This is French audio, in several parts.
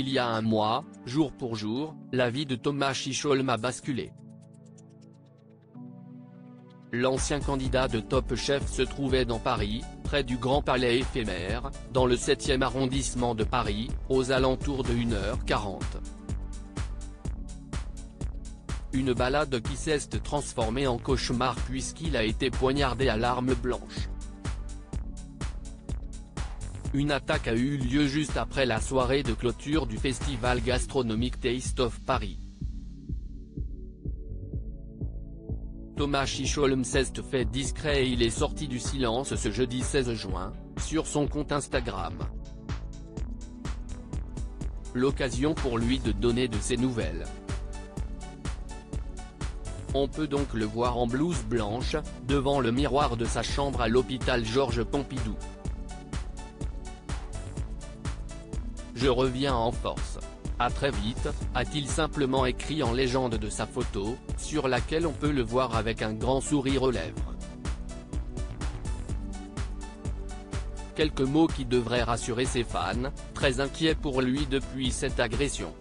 il y a un mois, jour pour jour, la vie de Thomas Chichholm a basculé. L'ancien candidat de Top Chef se trouvait dans Paris, près du Grand Palais éphémère, dans le 7e arrondissement de Paris, aux alentours de 1h40. Une balade qui s'est transformée en cauchemar puisqu'il a été poignardé à l'arme blanche. Une attaque a eu lieu juste après la soirée de clôture du festival gastronomique Taste of Paris. Thomas Chichholm s'est fait discret et il est sorti du silence ce jeudi 16 juin, sur son compte Instagram. L'occasion pour lui de donner de ses nouvelles. On peut donc le voir en blouse blanche, devant le miroir de sa chambre à l'hôpital Georges Pompidou. Je reviens en force. À très vite, a-t-il simplement écrit en légende de sa photo, sur laquelle on peut le voir avec un grand sourire aux lèvres. Quelques mots qui devraient rassurer ses fans, très inquiets pour lui depuis cette agression.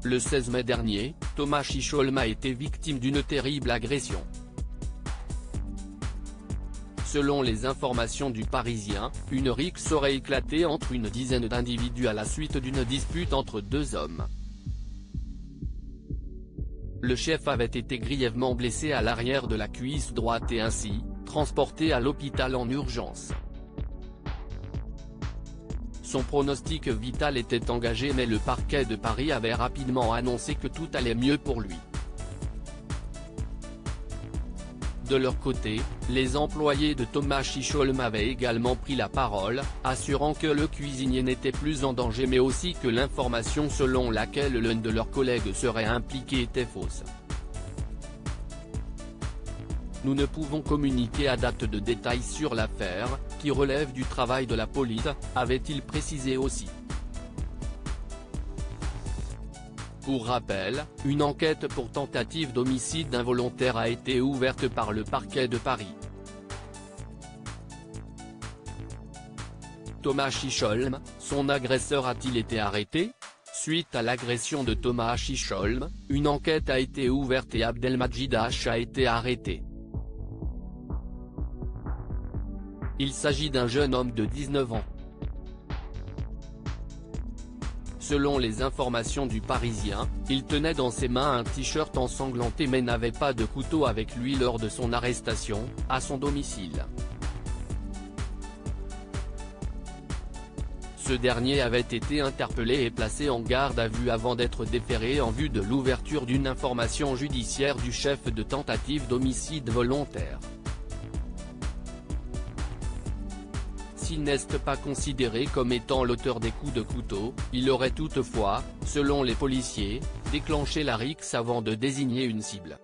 Le 16 mai dernier, Thomas Chichholm a été victime d'une terrible agression. Selon les informations du Parisien, une rixe aurait éclaté entre une dizaine d'individus à la suite d'une dispute entre deux hommes. Le chef avait été grièvement blessé à l'arrière de la cuisse droite et ainsi, transporté à l'hôpital en urgence. Son pronostic vital était engagé mais le parquet de Paris avait rapidement annoncé que tout allait mieux pour lui. De leur côté, les employés de Thomas Chichholm avaient également pris la parole, assurant que le cuisinier n'était plus en danger mais aussi que l'information selon laquelle l'un de leurs collègues serait impliqué était fausse. Nous ne pouvons communiquer à date de détails sur l'affaire, qui relève du travail de la police, avait-il précisé aussi. Pour rappel, une enquête pour tentative d'homicide involontaire a été ouverte par le parquet de Paris. Thomas Chichholm, son agresseur a-t-il été arrêté? Suite à l'agression de Thomas Chichholm, une enquête a été ouverte et Abdelmajid H a été arrêté. Il s'agit d'un jeune homme de 19 ans. Selon les informations du Parisien, il tenait dans ses mains un t-shirt ensanglanté mais n'avait pas de couteau avec lui lors de son arrestation, à son domicile. Ce dernier avait été interpellé et placé en garde à vue avant d'être déféré en vue de l'ouverture d'une information judiciaire du chef de tentative d'homicide volontaire. S'il n'est pas considéré comme étant l'auteur des coups de couteau, il aurait toutefois, selon les policiers, déclenché la rixe avant de désigner une cible.